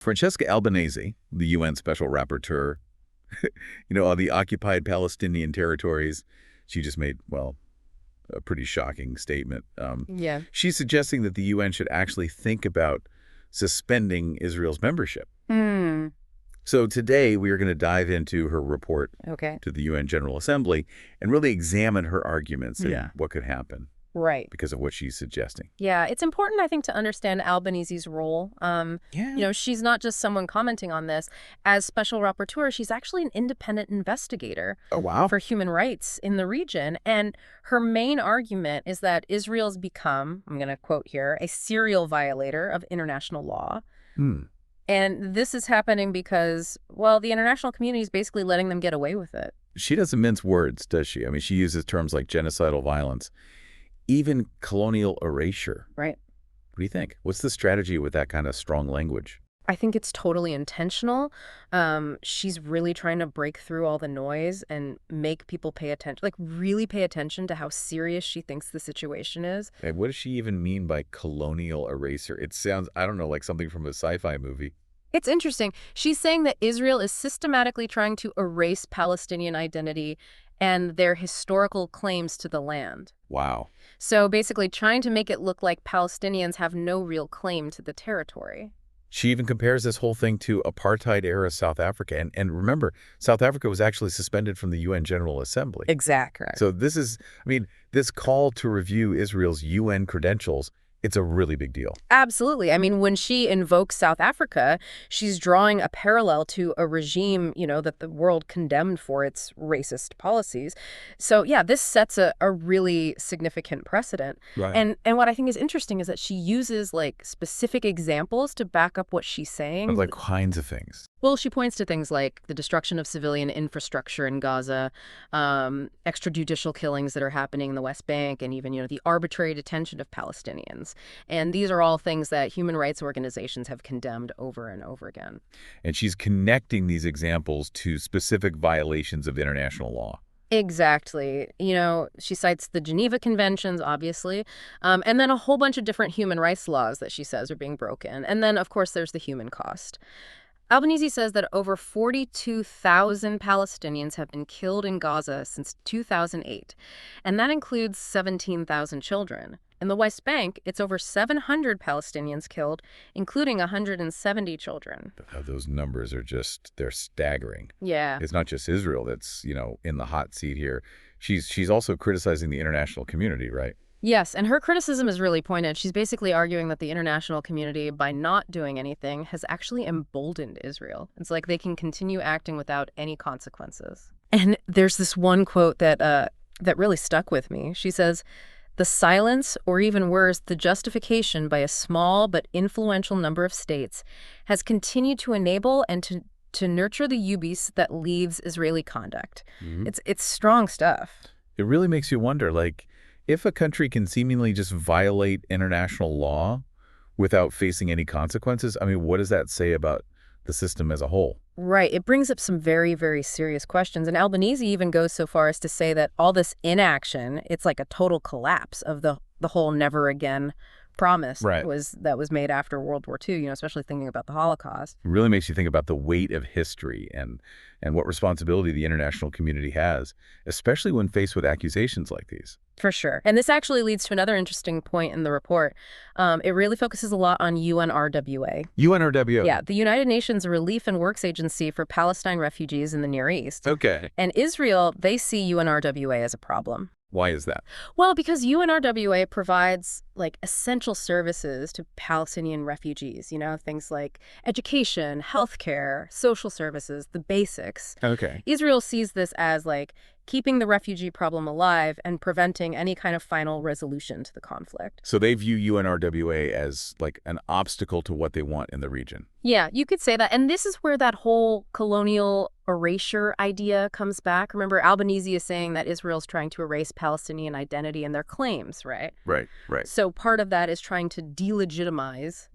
Francesca Albanese, the UN Special Rapporteur, on the occupied Palestinian territories, she just made, well, a pretty shocking statement. Yeah. She's suggesting that the UN should actually think about suspending Israel's membership. Hmm. So today we are going to dive into her report Okay. to the UN General Assembly and really examine her arguments and what could happen Right. because of what she's suggesting. Yeah, it's important, I think, to understand Albanese's role. She's not just someone commenting on this. As Special Rapporteur, she's actually an independent investigator for human rights in the region. And her main argument is that Israel's become, I'm going to quote here, a serial violator of international law. And this is happening because, well, the international community is basically letting them get away with it. She doesn't mince words, does she? I mean, she uses terms like genocidal violence, even colonial erasure. Right. What do you think? What's the strategy with that kind of strong language? I think it's totally intentional. She's really trying to break through all the noise and make people pay attention, like really pay attention to how serious she thinks the situation is. And what does she even mean by colonial erasure? It sounds, I don't know, like something from a sci-fi movie. It's interesting. She's saying that Israel is systematically trying to erase Palestinian identity and their historical claims to the land. Wow. So basically trying to make it look like Palestinians have no real claim to the territory. She even compares this whole thing to apartheid-era South Africa. And remember, South Africa was actually suspended from the UN General Assembly. Exactly. So this is, this call to review Israel's UN credentials, it's a really big deal. Absolutely. I mean, when she invokes South Africa, she's drawing a parallel to a regime, that the world condemned for its racist policies. So, yeah, this sets a really significant precedent. Right. And what I think is interesting is that she uses, specific examples to back up what she's saying. Like kinds of things. Well, she points to things like the destruction of civilian infrastructure in Gaza, extrajudicial killings that are happening in the West Bank, and even, the arbitrary detention of Palestinians. And these are all things that human rights organizations have condemned over and over again. And she's connecting these examples to specific violations of international law. Exactly. She cites the Geneva Conventions, obviously, and then a whole bunch of different human rights laws that she says are being broken. And then, of course, there's the human cost. Albanese says that over 42,000 Palestinians have been killed in Gaza since 2008, and that includes 17,000 children. In the West Bank, it's over 700 Palestinians killed, including 170 children. Those numbers are they're staggering. Yeah. It's not just Israel that's, in the hot seat here. She's also criticizing the international community, right? Yes, and her criticism is really pointed. She's basically arguing that the international community, by not doing anything, has actually emboldened Israel. It's like they can continue acting without any consequences. And there's this one quote that really stuck with me. She says, "The silence, or even worse, the justification by a small but influential number of states has continued to enable and to nurture the hubris that leaves Israeli conduct." Mm-hmm. It's strong stuff. It really makes you wonder, if a country can seemingly just violate international law without facing any consequences, what does that say about the system as a whole? Right. It brings up some very, very serious questions. And Albanese even goes so far as to say that all this inaction, it's like a total collapse of the whole never again promise that was made after World War II, especially thinking about the Holocaust. It really makes you think about the weight of history and what responsibility the international community has, especially when faced with accusations like these. For sure. And this actually leads to another interesting point in the report. It really focuses a lot on UNRWA. UNRWA? Yeah, the United Nations Relief and Works Agency for Palestine Refugees in the Near East. Okay. And Israel, they see UNRWA as a problem. Why is that? Well, because UNRWA provides essential services to Palestinian refugees, things like education, healthcare, social services, the basics. Okay. Israel sees this as keeping the refugee problem alive and preventing any kind of final resolution to the conflict. So they view UNRWA as an obstacle to what they want in the region. Yeah, you could say that. And this is where that whole colonial erasure idea comes back. Remember, Albanese is saying that Israel's trying to erase Palestinian identity and their claims, right? Right. So part of that is trying to delegitimize,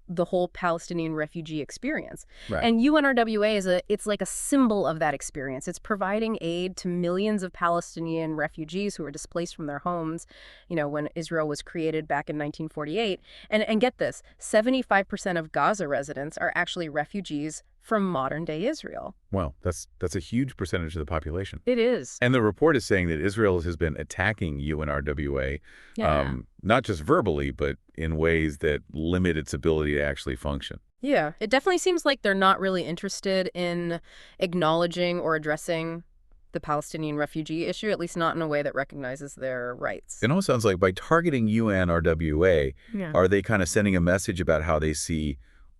the whole Palestinian refugee experience. Right. And UNRWA it's like a symbol of that experience. It's providing aid to millions of Palestinian refugees who were displaced from their homes, when Israel was created back in 1948. And get this, 75% of Gaza residents are actually refugees from modern-day Israel. Well, that's a huge percentage of the population. It is. And the report is saying that Israel has been attacking UNRWA, Yeah. not just verbally, but in ways that limit its ability to actually function. Yeah, it definitely seems like they're not really interested in acknowledging or addressing the Palestinian refugee issue, at least not in a way that recognizes their rights. It almost sounds like by targeting UNRWA, Yeah. are they kind of sending a message about how they see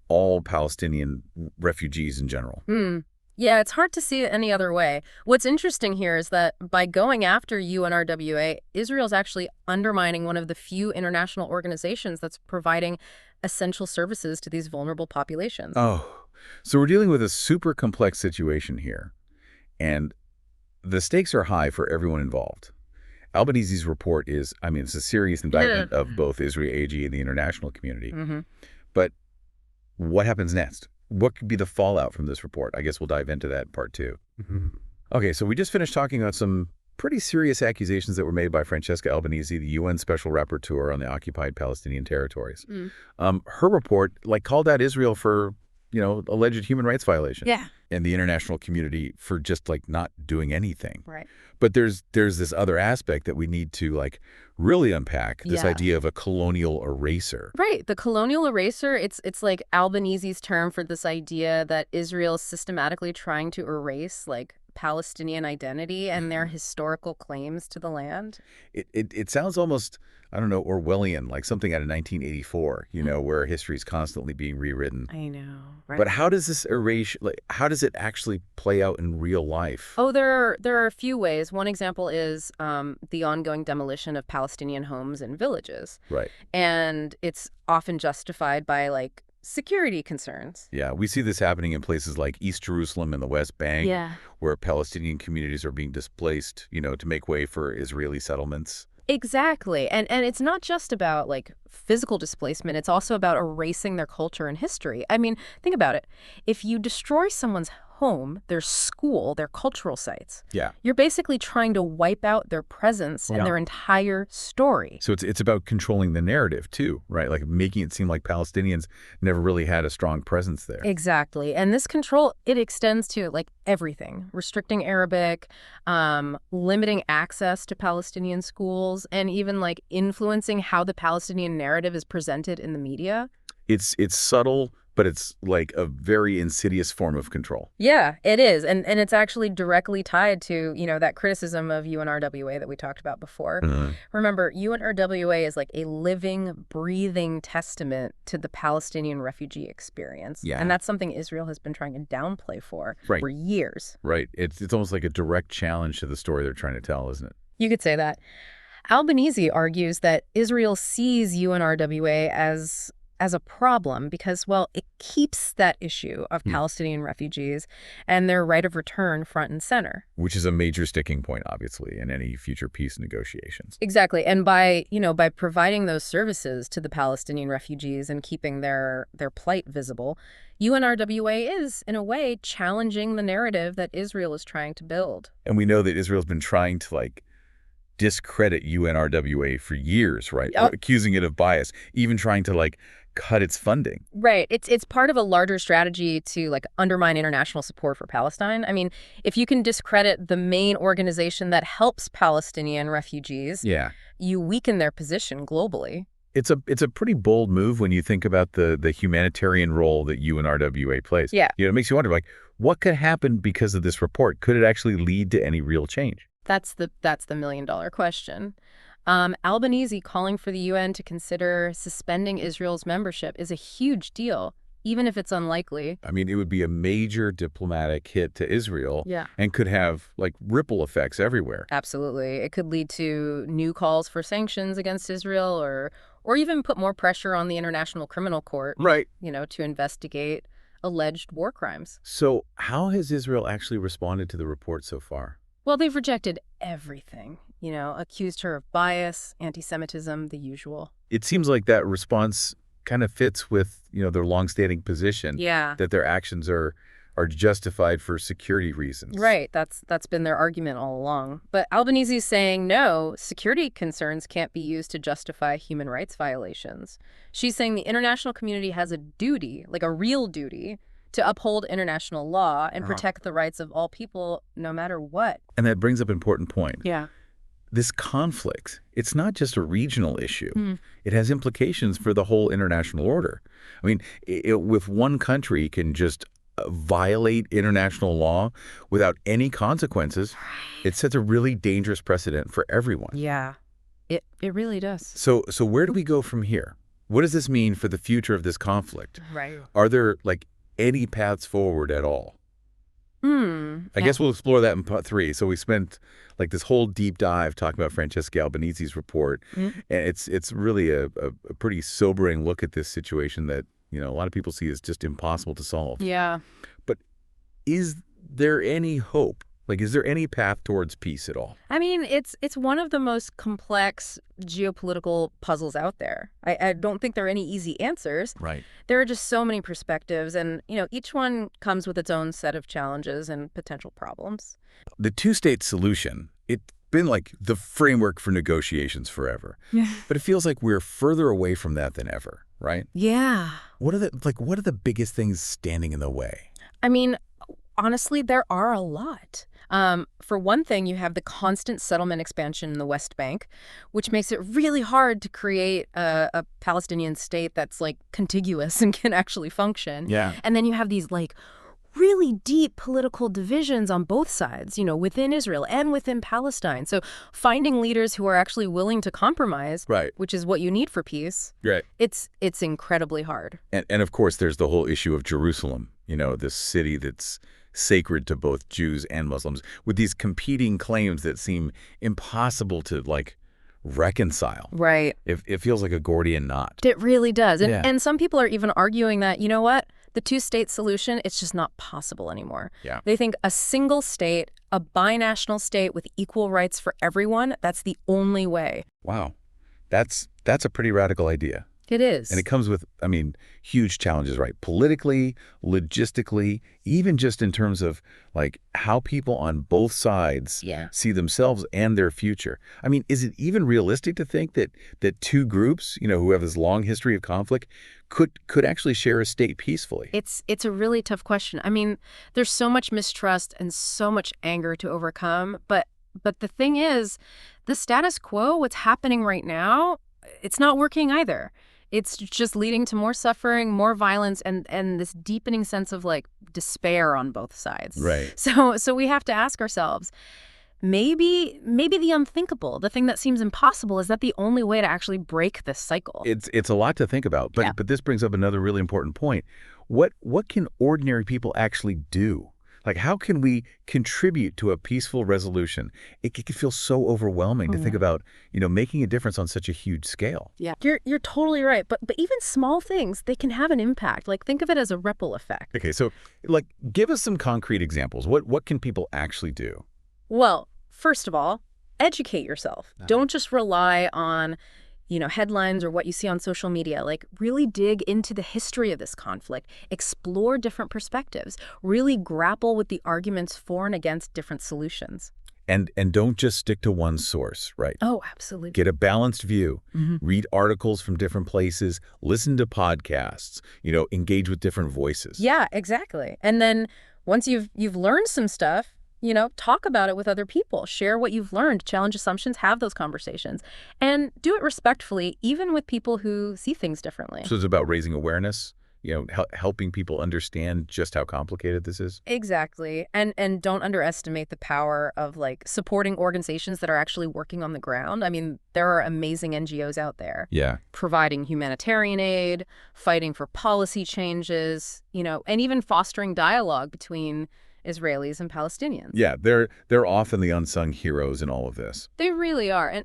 all Palestinian refugees in general? Yeah, it's hard to see it any other way. What's interesting here is that by going after UNRWA, Israel's actually undermining one of the few international organizations that's providing essential services to these vulnerable populations. Oh, so we're dealing with a super complex situation here, and the stakes are high for everyone involved. Albanese's report is, it's a serious indictment of both Israel AG and the international community. But what happens next? What could be the fallout from this report? I guess we'll dive into that in part 2. Okay, so we just finished talking about some pretty serious accusations that were made by Francesca Albanese, the UN Special Rapporteur on the occupied Palestinian territories. Her report called out Israel for, alleged human rights violation. Yeah. And the international community for just not doing anything. Right. But there's this other aspect that we need to really unpack, this idea of a colonial eraser. Right. The colonial eraser, it's like Albanese's term for this idea that Israel is systematically trying to erase Palestinian identity and their historical claims to the land. It sounds almost, I don't know, Orwellian, like something out of 1984, where history is constantly being rewritten. I know, right? But how does this erase, how does it actually play out in real life? Oh, there are a few ways. One example is the ongoing demolition of Palestinian homes and villages. Right. And it's often justified by security concerns. Yeah, we see this happening in places like East Jerusalem and the West Bank, where Palestinian communities are being displaced, to make way for Israeli settlements. Exactly. And it's not just about physical displacement. It's also about erasing their culture and history. I mean, think about it. If you destroy someone's home, their school, their cultural sites, you're basically trying to wipe out their presence and their entire story. So it's about controlling the narrative too, right? Making it seem like Palestinians never really had a strong presence there. Exactly. And this control, it extends to everything, restricting Arabic, limiting access to Palestinian schools, and even influencing how the Palestinian narrative is presented in the media. It's subtle, but it's a very insidious form of control. Yeah, it is. And it's actually directly tied to, that criticism of UNRWA that we talked about before. Remember, UNRWA is a living, breathing testament to the Palestinian refugee experience. Yeah. And that's something Israel has been trying to downplay for years. Right. It's almost like a direct challenge to the story they're trying to tell, isn't it? You could say that. Albanese argues that Israel sees UNRWA as a problem because, it keeps that issue of Palestinian refugees and their right of return front and center. Which is a major sticking point, obviously, in any future peace negotiations. Exactly. And by providing those services to the Palestinian refugees and keeping their plight visible, UNRWA is, in a way, challenging the narrative that Israel is trying to build. And we know that Israel's been trying to, discredit UNRWA for years, right? Accusing it of bias, even trying to, cut its funding. Right. It's part of a larger strategy to undermine international support for Palestine. I mean, if you can discredit the main organization that helps Palestinian refugees, you weaken their position globally. It's a pretty bold move when you think about the humanitarian role that UNRWA plays. Yeah. It makes you wonder, what could happen because of this report? Could it actually lead to any real change? That's the million-dollar question. Albanese calling for the UN to consider suspending Israel's membership is a huge deal, even if it's unlikely. I mean, it would be a major diplomatic hit to Israel and could have ripple effects everywhere. Absolutely. It could lead to new calls for sanctions against Israel or even put more pressure on the International Criminal Court, right? To investigate alleged war crimes. So how has Israel actually responded to the report so far? Well, they've rejected everything, accused her of bias, anti-Semitism, the usual. It seems like that response kind of fits with, their longstanding position that their actions are justified for security reasons. Right. That's been their argument all along. But Albanese is saying, no, security concerns can't be used to justify human rights violations. She's saying the international community has a duty, like a real duty, to uphold international law and protect the rights of all people, no matter what. And that brings up an important point. Yeah. This conflict, it's not just a regional issue. It has implications for the whole international order. I mean, with one country can just violate international law without any consequences, it sets a really dangerous precedent for everyone. Yeah, it really does. So where do we go from here? What does this mean for the future of this conflict? Right. Are there, any paths forward at all? I guess we'll explore that in part 3. So we spent this whole deep dive talking about Francesca Albanese's report, and it's really a pretty sobering look at this situation that a lot of people see as just impossible to solve. Yeah. But is there any hope? Is there any path towards peace at all? I mean, it's one of the most complex geopolitical puzzles out there. I don't think there are any easy answers. Right. There are just so many perspectives, and, each one comes with its own set of challenges and potential problems. The two-state solution, it's been the framework for negotiations forever. Yeah. But it feels like we're further away from that than ever, right? Yeah. What are the biggest things standing in the way? I mean, honestly, there are a lot. For one thing, you have the constant settlement expansion in the West Bank, which makes it really hard to create a Palestinian state that's contiguous and can actually function. Yeah. And then you have these really deep political divisions on both sides, within Israel and within Palestine. So finding leaders who are actually willing to compromise, right, which is what you need for peace, right, it's incredibly hard. And of course, there's the whole issue of Jerusalem, this city that's sacred to both Jews and Muslims, with these competing claims that seem impossible to reconcile. Right. It feels like a Gordian knot. It really does. And some people are even arguing that, the two-state solution, it's just not possible anymore. Yeah. They think a single state, a binational state with equal rights for everyone, that's the only way. Wow. That's a pretty radical idea. It is. And it comes with, huge challenges, right? Politically, logistically, even just in terms of how people on both sides see themselves and their future. Is it even realistic to think that two groups, who have this long history of conflict could actually share a state peacefully? It's a really tough question. There's so much mistrust and so much anger to overcome, but the thing is, the status quo, what's happening right now, it's not working either. It's just leading to more suffering, more violence, and this deepening sense of despair on both sides. Right. So we have to ask ourselves, maybe the unthinkable, the thing that seems impossible, is that the only way to actually break this cycle? It's a lot to think about, but this brings up another really important point. What can ordinary people actually do? How can we contribute to a peaceful resolution? It can feel so overwhelming to think about, making a difference on such a huge scale. Yeah, you're totally right. But even small things, they can have an impact. Think of it as a ripple effect. Okay, so give us some concrete examples. What can people actually do? Well, first of all, educate yourself. Don't just rely on headlines or what you see on social media. Really dig into the history of this conflict, explore different perspectives, really grapple with the arguments for and against different solutions. And don't just stick to one source, right? Oh, absolutely. Get a balanced view. Read articles from different places, listen to podcasts, engage with different voices. Yeah, exactly. And then once you've learned some stuff, talk about it with other people. Share what you've learned, challenge assumptions, have those conversations. And do it respectfully, even with people who see things differently. So it's about raising awareness, helping people understand just how complicated this is? Exactly. And don't underestimate the power of supporting organizations that are actually working on the ground. There are amazing NGOs out there. Yeah. Providing humanitarian aid, fighting for policy changes, and even fostering dialogue between Israelis and Palestinians. Yeah, they're often the unsung heroes in all of this. They really are.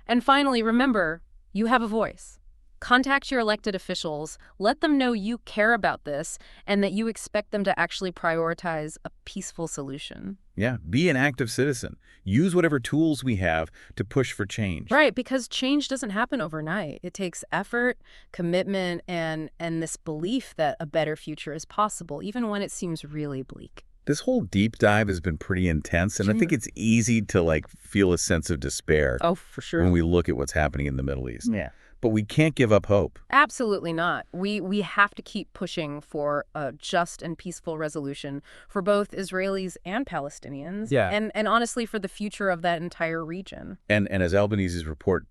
And finally, remember, you have a voice. Contact your elected officials, let them know you care about this and that you expect them to actually prioritize a peaceful solution. Yeah, be an active citizen. Use whatever tools we have to push for change. Right, because change doesn't happen overnight. It takes effort, commitment, and this belief that a better future is possible, even when it seems really bleak. This whole deep dive has been pretty intense, and I think it's easy to feel a sense of despair Oh, for sure. when we look at what's happening in the Middle East. Yeah. But we can't give up hope. Absolutely not. We have to keep pushing for a just and peaceful resolution for both Israelis and Palestinians. Yeah. And honestly, for the future of that entire region. And as Albanese's report,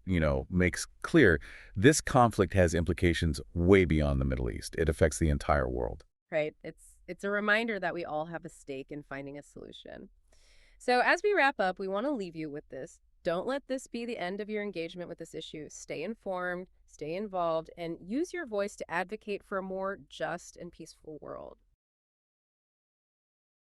makes clear, this conflict has implications way beyond the Middle East. It affects the entire world. Right. It's a reminder that we all have a stake in finding a solution. So as we wrap up, we want to leave you with this. Don't let this be the end of your engagement with this issue. Stay informed, stay involved, and use your voice to advocate for a more just and peaceful world.